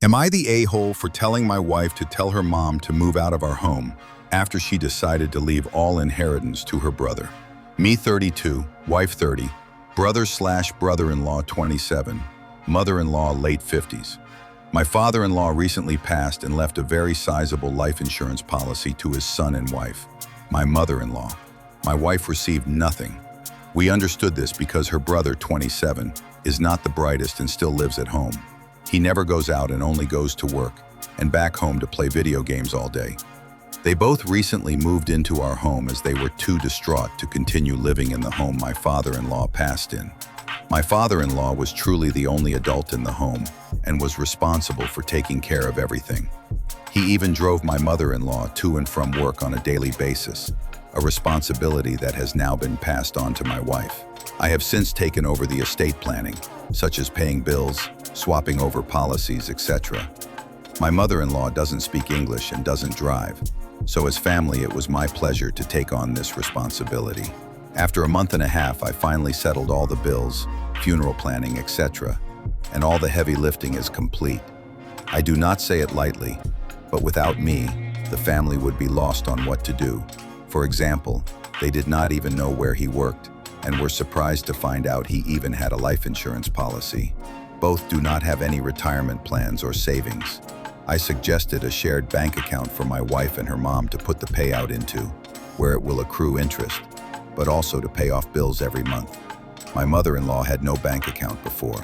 Am I the a-hole for telling my wife to tell her mom to move out of our home after she decided to leave all inheritance to her brother? Me 32, wife 30, brother/brother-in-law 27, mother-in-law late 50s. My father-in-law recently passed and left a very sizable life insurance policy to his son and wife. My mother-in-law. My wife received nothing. We understood this because her brother, 27, is not the brightest and still lives at home. He never goes out and only goes to work and back home to play video games all day. They both recently moved into our home as they were too distraught to continue living in the home my father-in-law passed in. My father-in-law was truly the only adult in the home and was responsible for taking care of everything. He even drove my mother-in-law to and from work on a daily basis, a responsibility that has now been passed on to my wife. I have since taken over the estate planning, such as paying bills, swapping over policies, etc. My mother-in-law doesn't speak English and doesn't drive, so as family it was my pleasure to take on this responsibility. After a month and a half, I finally settled all the bills, funeral planning, etc., and all the heavy lifting is complete. I do not say it lightly, but without me, the family would be lost on what to do. For example, they did not even know where he worked and were surprised to find out he even had a life insurance policy. Both do not have any retirement plans or savings. I suggested a shared bank account for my wife and her mom to put the payout into, where it will accrue interest, but also to pay off bills every month. My mother-in-law had no bank account before.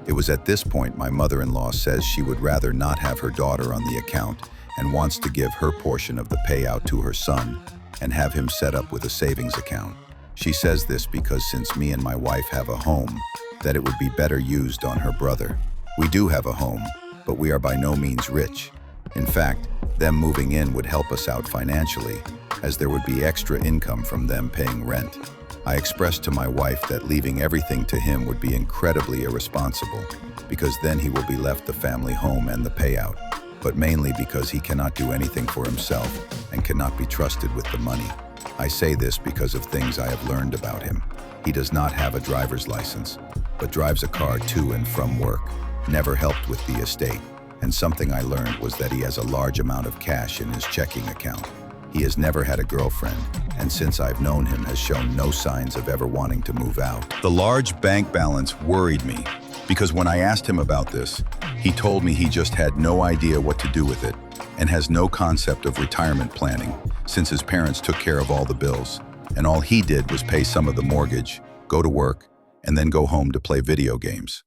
It was at this point my mother-in-law says she would rather not have her daughter on the account and wants to give her portion of the payout to her son and have him set up with a savings account. She says this because since me and my wife have a home, that it would be better used on her brother. We do have a home, but we are by no means rich. In fact, them moving in would help us out financially, as there would be extra income from them paying rent. I expressed to my wife that leaving everything to him would be incredibly irresponsible, because then he will be left the family home and the payout, but mainly because he cannot do anything for himself and cannot be trusted with the money. I say this because of things I have learned about him. He does not have a driver's license, but drives a car to and from work, never helped with the estate, and something I learned was that he has a large amount of cash in his checking account. He has never had a girlfriend, and since I've known him has shown no signs of ever wanting to move out. The large bank balance worried me, because when I asked him about this, he told me he just had no idea what to do with it and has no concept of retirement planning, since his parents took care of all the bills, and all he did was pay some of the mortgage, go to work, and then go home to play video games.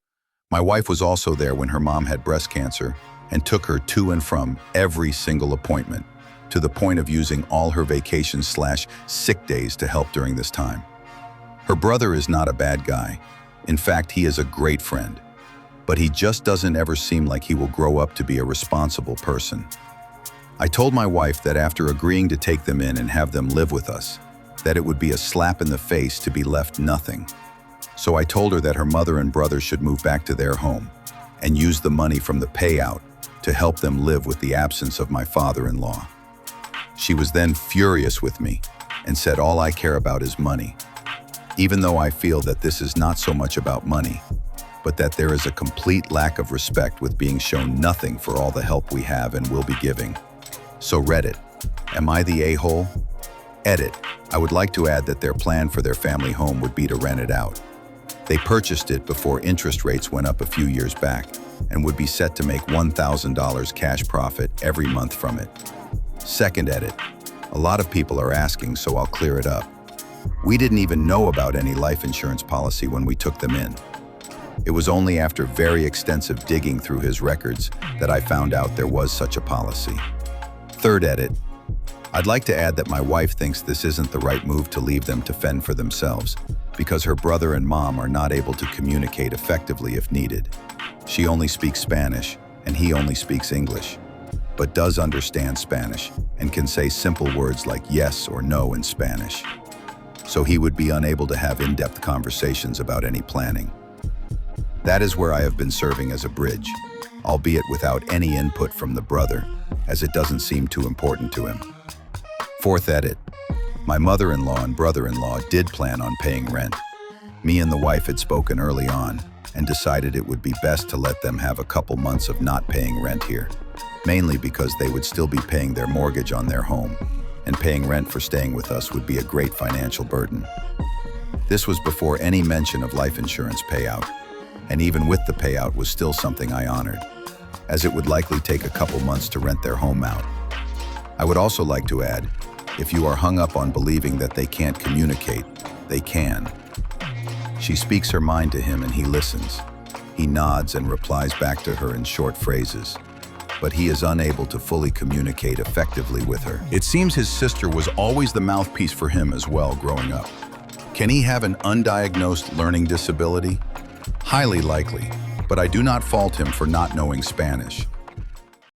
My wife was also there when her mom had breast cancer and took her to and from every single appointment, to the point of using all her vacations/sick days to help during this time. Her brother is not a bad guy. In fact, he is a great friend, but he just doesn't ever seem like he will grow up to be a responsible person. I told my wife that after agreeing to take them in and have them live with us, that it would be a slap in the face to be left nothing. So I told her that her mother and brother should move back to their home and use the money from the payout to help them live with the absence of my father-in-law. She was then furious with me and said all I care about is money, even though I feel that this is not so much about money, but that there is a complete lack of respect with being shown nothing for all the help we have and will be giving. So Reddit, am I the a-hole? Edit, I would like to add that their plan for their family home would be to rent it out. They purchased it before interest rates went up a few years back and would be set to make $1,000 cash profit every month from it. Second edit, a lot of people are asking, so I'll clear it up. We didn't even know about any life insurance policy when we took them in. It was only after very extensive digging through his records that I found out there was such a policy. Third edit, I'd like to add that my wife thinks this isn't the right move to leave them to fend for themselves, because her brother and mom are not able to communicate effectively if needed. She only speaks Spanish, and he only speaks English, but does understand Spanish and can say simple words like yes or no in Spanish. So he would be unable to have in-depth conversations about any planning. That is where I have been serving as a bridge, albeit without any input from the brother, as it doesn't seem too important to him. Fourth edit, my mother-in-law and brother-in-law did plan on paying rent. Me and the wife had spoken early on, and decided it would be best to let them have a couple months of not paying rent here, mainly because they would still be paying their mortgage on their home, and paying rent for staying with us would be a great financial burden. This was before any mention of life insurance payout, and even with the payout was still something I honored, as it would likely take a couple months to rent their home out. I would also like to add, if you are hung up on believing that they can't communicate, they can. She speaks her mind to him and he listens. He nods and replies back to her in short phrases, but he is unable to fully communicate effectively with her. It seems his sister was always the mouthpiece for him as well growing up. Can he have an undiagnosed learning disability? Highly likely, but I do not fault him for not knowing Spanish.